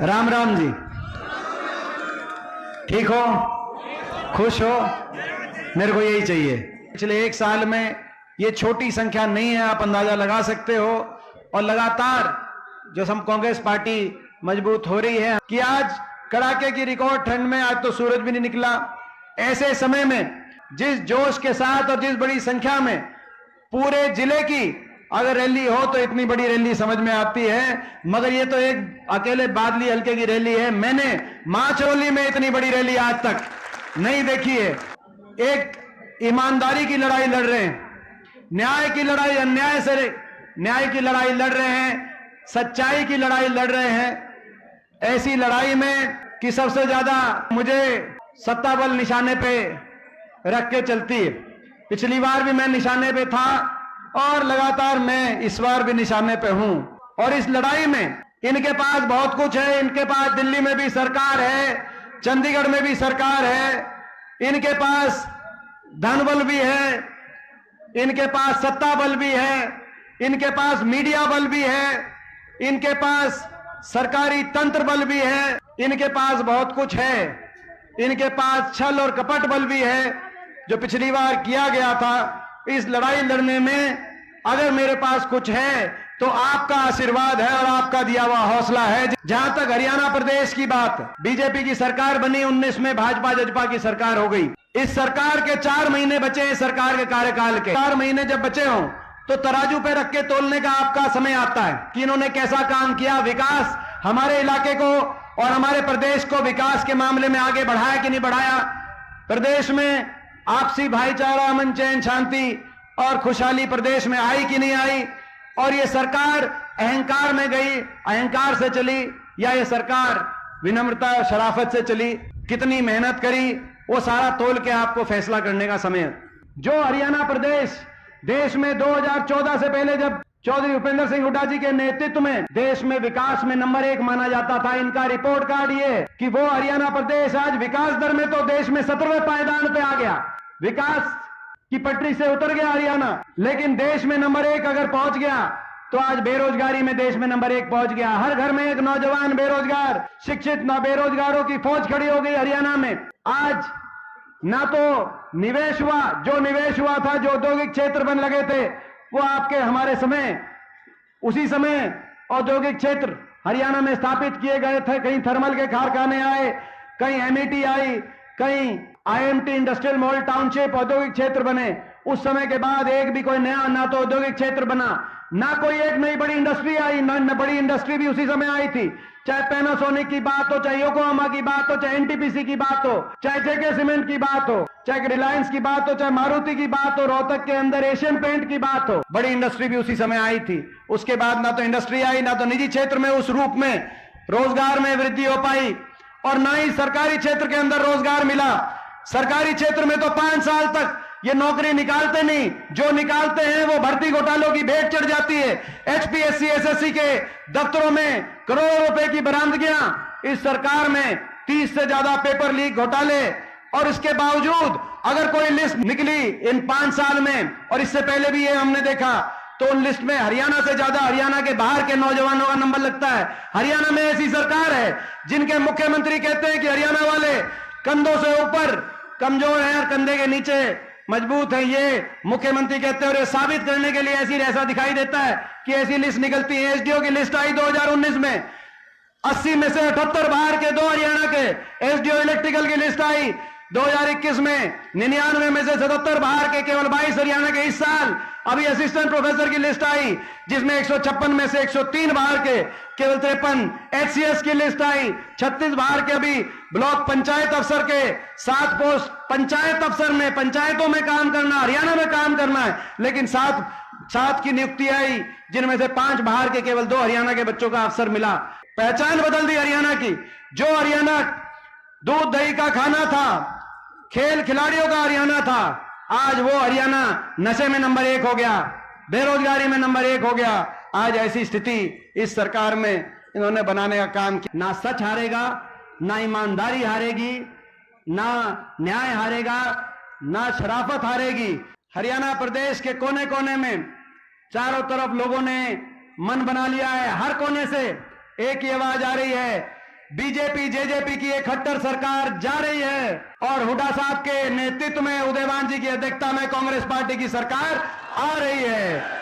राम राम जी, ठीक हो, खुश हो? मेरे को यही चाहिए। पिछले एक साल में ये छोटी संख्या नहीं है, आप अंदाजा लगा सकते हो। और लगातार जो हम कांग्रेस पार्टी मजबूत हो रही है कि आज कड़ाके की रिकॉर्ड ठंड में आज तो सूरज भी नहीं निकला। ऐसे समय में जिस जोश के साथ और जिस बड़ी संख्या में पूरे जिले की अगर रैली हो तो इतनी बड़ी रैली समझ में आती है, मगर ये तो एक अकेले बादली हल्के की रैली है। मैंने माचरोली में इतनी बड़ी रैली आज तक नहीं देखी है। एक ईमानदारी की लड़ाई लड़ रहे हैं, न्याय की लड़ाई, अन्याय से न्याय की लड़ाई लड़ रहे हैं, सच्चाई की लड़ाई लड़ रहे हैं। ऐसी लड़ाई में कि सबसे ज्यादा मुझे सत्ता बल निशाने पे रख के चलती है। पिछली बार भी मैं निशाने पे था और लगातार मैं इस बार भी निशाने पे हूं। और इस लड़ाई में इनके पास बहुत कुछ है। इनके पास दिल्ली में भी सरकार है, चंडीगढ़ में भी सरकार है, इनके पास धन बल भी है, इनके पास सत्ता बल भी है, इनके पास मीडिया बल भी है, इनके पास सरकारी तंत्र बल भी है, इनके पास बहुत कुछ है। इनके पास छल और कपट बल भी है जो पिछली बार किया गया था। इस लड़ाई लड़ने में अगर मेरे पास कुछ है तो आपका आशीर्वाद है और आपका दिया हुआ हौसला है। जहां तक हरियाणा प्रदेश की बात, बीजेपी की सरकार बनी, 19 में भाजपा जजपा की सरकार हो गई। इस सरकार के 4 महीने बचे हैं, सरकार के कार्यकाल के 4 महीने जब बचे हों तो तराजू पे रख के तोलने का आपका समय आता है कि इन्होंने कैसा काम किया, विकास हमारे इलाके को और हमारे प्रदेश को विकास के मामले में आगे बढ़ाया कि नहीं बढ़ाया। प्रदेश में आपसी भाईचारा, अमन चैन शांति और खुशहाली प्रदेश में आई कि नहीं आई। और ये सरकार अहंकार में गई, अहंकार से चली, या ये सरकार विनम्रता और शराफत से चली, कितनी मेहनत करी, वो सारा तोल के आपको फैसला करने का समय है। जो हरियाणा प्रदेश देश में 2014 से पहले जब चौधरी भूपेंद्र सिंह हुड्डा जी के नेतृत्व में देश में विकास में नंबर 1 माना जाता था, इनका रिपोर्ट कार्ड ये कि वो हरियाणा प्रदेश आज विकास दर में तो देश में 17वें पायदान पे आ गया, विकास की पटरी से उतर गया हरियाणा। लेकिन देश में नंबर 1 अगर पहुंच गया तो आज बेरोजगारी में देश में नंबर 1 पहुंच गया। हर घर में एक नौजवान बेरोजगार, शिक्षित बेरोजगारों की फौज खड़ी हो गई हरियाणा में। आज ना तो निवेश हुआ, जो निवेश हुआ था, जो औद्योगिक क्षेत्र बन लगे थे, वो आपके हमारे समय उसी समय औद्योगिक क्षेत्र हरियाणा में स्थापित किए गए थे। कहीं थर्मल के कारखाने आए, कहीं एमईटी आई, कहीं आईएमटी इंडस्ट्रियल मॉडल टाउनशिप औद्योगिक क्षेत्र बने। उस समय के बाद एक भी कोई नया ना तो औद्योगिक क्षेत्र बना, ना कोई एक नई बड़ी इंडस्ट्री आई। न बड़ी इंडस्ट्री भी उसी समय आई थी, चाहे पैनासोनिक की बात हो, चाहे योकोहामा की बात हो, चाहे एनटीपीसी की बात हो, चाहे जेके सीमेंट की बात हो, चाहे रिलायंस की बात हो, चाहे मारुति की बात हो, रोहतक के अंदर एशियन पेंट की बात हो, बड़ी इंडस्ट्री भी उसी समय आई थी। उसके बाद ना तो इंडस्ट्री आई, ना तो निजी क्षेत्र में उस रूप में रोजगार में वृद्धि हो पाई, और ना ही सरकारी क्षेत्र के अंदर रोजगार मिला। सरकारी क्षेत्र में तो 5 साल तक ये नौकरी निकालते नहीं, जो निकालते हैं वो भर्ती घोटालों की भेंट चढ़ जाती है। एचपीएससी एसएससी के दफ्तरों में करोड़ों रुपए की बरामदगियां इस सरकार में, 30 से ज्यादा पेपर लीक घोटाले। और इसके बावजूद अगर कोई लिस्ट निकली इन 5 साल में, और इससे पहले भी ये हमने देखा, तो उन लिस्ट में हरियाणा से ज्यादा हरियाणा के बाहर के नौजवानों का नंबर लगता है। हरियाणा में ऐसी सरकार है जिनके मुख्यमंत्री कहते हैं कि हरियाणा वाले कंधों से ऊपर कमजोर हैं और कंधे के नीचे मजबूत है। ये मुख्यमंत्री कहते हैं, और ये साबित करने के लिए ऐसा दिखाई देता है कि ऐसी लिस्ट निकलती है। एसडीओ की लिस्ट आई 2019 में, 80 में से 78 बाहर के, 2 हरियाणा के। एसडीओ इलेक्ट्रिकल की लिस्ट आई 2021 में, 99 में से 77 बाहर के, केवल 22 हरियाणा के। इस साल अभी असिस्टेंट प्रोफेसर की लिस्ट आई जिसमें 156 में से 103 बाहर के, केवल 53। एचसीएस की लिस्ट आई 36 बाहर के। अभी ब्लॉक पंचायत अफसर के 7 पोस्ट, पंचायत अफसर में, पंचायतों में काम करना, हरियाणा में काम करना है, लेकिन 7 की नियुक्ति आई जिनमें से 5 बाहर के, केवल 2 हरियाणा के बच्चों का अफसर मिला। पहचान बदल दी हरियाणा की। जो हरियाणा दूध दही का खाना था, खेल खिलाड़ियों का हरियाणा था, आज वो हरियाणा नशे में नंबर 1 हो गया, बेरोजगारी में नंबर 1 हो गया। आज ऐसी स्थिति इस सरकार में इन्होंने बनाने का काम किया। ना सच हारेगा, ना ईमानदारी हारेगी, ना न्याय हारेगा, ना शराफत हारेगी। हरियाणा प्रदेश के कोने कोने में चारों तरफ लोगों ने मन बना लिया है। हर कोने से एक ही आवाज आ रही है बीजेपी जेजेपी की एक खट्टर सरकार जा रही है और हुड्डा साहब के नेतृत्व में उदयवान जी की अध्यक्षता में कांग्रेस पार्टी की सरकार आ रही है।